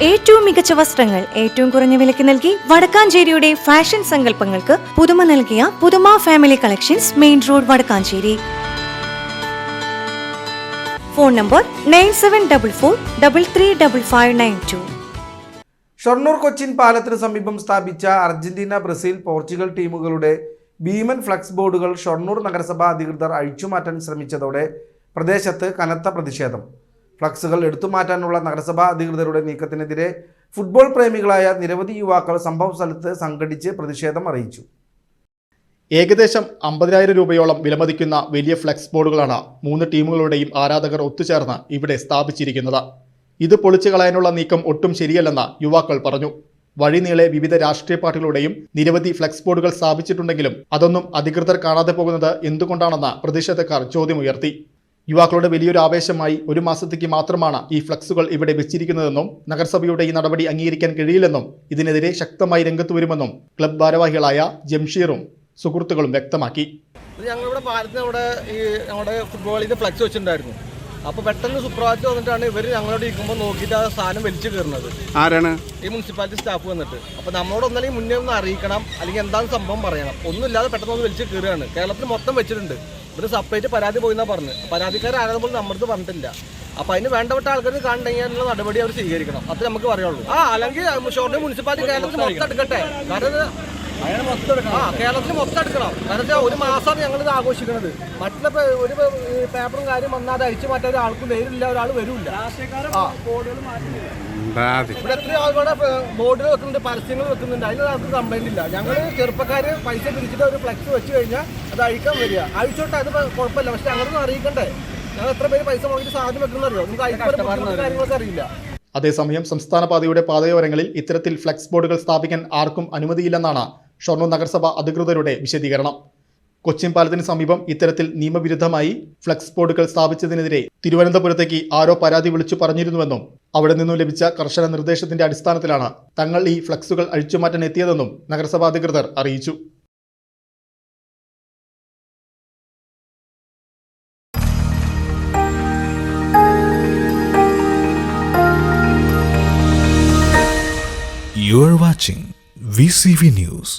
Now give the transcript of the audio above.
ഏറ്റവും മികച്ച വസ്ത്രങ്ങൾ ഏറ്റവും കുറഞ്ഞ വിലയ്ക്ക് നൽകി വടക്കാഞ്ചേരിയുടെ ഫാഷൻ സങ്കല്പങ്ങൾക്ക് പുതുമ നൽകിയ Puthuma family collections, main road, Vadakkanchery. Phone number 9744335592. Shoranur Cochin പാലത്തിന് സമീപം സ്ഥാപിച്ച അർജന്റീന, ബ്രസീൽ, പോർച്ചുഗൽ ടീമുകളുടെ ഭീമൻ ഫ്ലക്സ് ബോർഡുകൾ ഷൊർണൂർ നഗരസഭാ അധികൃതർ അഴിച്ചുമാറ്റാൻ ശ്രമിച്ചതോടെ പ്രദേശത്ത് കനത്ത പ്രതിഷേധം. ഫ്ലക്സുകൾ എടുത്തുമാറ്റാനുള്ള നഗരസഭാ അധികൃതരുടെ നീക്കത്തിനെതിരെ ഫുട്ബോൾ പ്രേമികളായ നിരവധി യുവാക്കൾ സംഭവ സ്ഥലത്ത് സംഘടിച്ച് പ്രതിഷേധം അറിയിച്ചു. ഏകദേശം 50,000 രൂപയോളം വിലമതിക്കുന്ന വലിയ ഫ്ലെക്സ് ബോർഡുകളാണ് 3 ടീമുകളുടെയും ആരാധകർ ഒത്തുചേർന്ന് ഇവിടെ സ്ഥാപിച്ചിരിക്കുന്നത്. ഇത് പൊളിച്ചു കളയാനുള്ള നീക്കം ഒട്ടും ശരിയല്ലെന്ന് യുവാക്കൾ പറഞ്ഞു. വഴിനീളെ വിവിധ രാഷ്ട്രീയ പാർട്ടികളുടെയും നിരവധി ഫ്ലെക്സ് ബോർഡുകൾ സ്ഥാപിച്ചിട്ടുണ്ടെങ്കിലും അതൊന്നും അധികൃതർ കാണാതെ പോകുന്നത് എന്തുകൊണ്ടാണെന്ന് പ്രതിഷേധക്കാർ ചോദ്യമുയർത്തി. യുവാക്കളുടെ വലിയൊരു ആവേശമായി 1 മാസത്തേക്ക് മാത്രമാണ് ഈ ഫ്ലക്സുകൾ ഇവിടെ വെച്ചിരിക്കുന്നതെന്നും നഗരസഭയുടെ ഈ നടപടി അംഗീകരിക്കാൻ കഴിയില്ലെന്നും ഇതിനെതിരെ ശക്തമായി രംഗത്ത് വരുമെന്നും ക്ലബ് ഭാരവാഹികളായ ജംഷീറും സുഹൃത്തുക്കളും വ്യക്തമാക്കി. ഞങ്ങളിവിടെ പാലത്തിന് നമ്മുടെ ഫുട്ബോളിന്റെ ഫ്ലക്സ് വെച്ചിട്ടുണ്ടായിരുന്നു. അപ്പോൾ പെട്ടെന്ന് സുപ്രഭാതത്തിൽ വന്നിട്ടാണ് ഇവർ ഞങ്ങളോട് ഇരിക്കുമ്പോൾ നോക്കിയിട്ട് ആ സാധനം വലിച്ചു കയറുന്നത്. ആരാണ്? ഈ മുനിസിപ്പാലിറ്റി സ്റ്റാഫ് വന്നിട്ട്. അപ്പോൾ നമ്മളോട് ഒന്നല്ലെങ്കിൽ മുന്നേ ഒന്ന് അറിയിക്കണം, അല്ലെങ്കിൽ എന്താണ് സംഭവം പറയണം. ഒന്നുമില്ലാതെ പെട്ടെന്ന് ഒന്ന് വലിച്ചു കയറുകയാണ്. കേരളത്തിൽ മൊത്തം വെച്ചിട്ടുണ്ട്. ഇവർ സെപ്പറേറ്റ് പരാതി പോയിന്നാ പറഞ്ഞു. പരാതിക്കാരാണെന്ന് പോലും നമ്മുടെ പറഞ്ഞിട്ടില്ല. അപ്പോൾ അതിന് വേണ്ടപ്പെട്ട ആൾക്കാർ കാണണമെങ്കിൽ നടപടി അവർ സ്വീകരിക്കണം. അത് നമുക്ക് പറയുള്ളൂ. അല്ലെങ്കിൽ ഷൊർണൂർ മുനിസിപ്പാലിറ്റി കേരളത്തിൽ മൊത്തം എടുക്കട്ടെ. കാരണം കേരളത്തിൽ മൊത്തം എടുക്കണം. കാരണം 1 മാസമാണ് ഞങ്ങളിത് ആഘോഷിക്കുന്നത്. മറ്റുള്ള ഒരു പേപ്പറും കാര്യം വന്നാൽ അഴിച്ചു മാറ്റാൻ ഒരാൾക്കും നേരില്ല, ഒരാൾ വരില്ല. ഇവിടെ എത്രയോ ആളുകളുടെ ബോർഡുകൾ വെക്കുന്നുണ്ട്, പരസ്യങ്ങൾ വെക്കുന്നുണ്ട്. അതിന് ആർക്കും കംപ്ലൈന്റ് ഇല്ല. ഞങ്ങൾ ചെറുപ്പക്കാർ പൈസ പിരിച്ചിട്ട് ഒരു ഫ്ലെക്സ് വെച്ച് കഴിഞ്ഞാൽ അത് അഴിക്കാൻ വരിക. അഴിച്ചോട്ടെ, അത് കുഴപ്പമില്ല. പക്ഷെ ഞങ്ങളൊന്നും അറിയിക്കണ്ടേ? ഞങ്ങൾ എത്ര പേര് പൈസ വാങ്ങിയിട്ട് സാധനം വെക്കുന്നറിയോ? നമുക്ക് അഴിക്കാൻ കാര്യങ്ങളൊക്കെ അറിയില്ല. അതേസമയം സംസ്ഥാന പാതയുടെ പാതയോരങ്ങളിൽ ഇത്തരത്തിൽ ഫ്ലെക്സ് ബോർഡുകൾ സ്ഥാപിക്കാൻ ആർക്കും അനുമതിയില്ലെന്നാണ് ഷൊർണൂർ നഗരസഭ അധികൃതരുടെ വിശദീകരണം. കൊച്ചിൻ പാലത്തിന് സമീപം ഇത്തരത്തിൽ നിയമവിരുദ്ധമായി ഫ്ലെക്സ് ബോർഡുകൾ സ്ഥാപിച്ചതിനെതിരെ തിരുവനന്തപുരത്തേക്ക് ആരോ പരാതി വിളിച്ചു പറഞ്ഞിരുന്നുവെന്നും അവിടെ നിന്നും ലഭിച്ച കർശന നിർദ്ദേശത്തിന്റെ അടിസ്ഥാനത്തിലാണ് തങ്ങൾ ഈ ഫ്ലെക്സുകൾ അഴിച്ചുമാറ്റാൻ എത്തിയതെന്നും നഗരസഭാ അധികൃതർ അറിയിച്ചു. You are watching VCV News.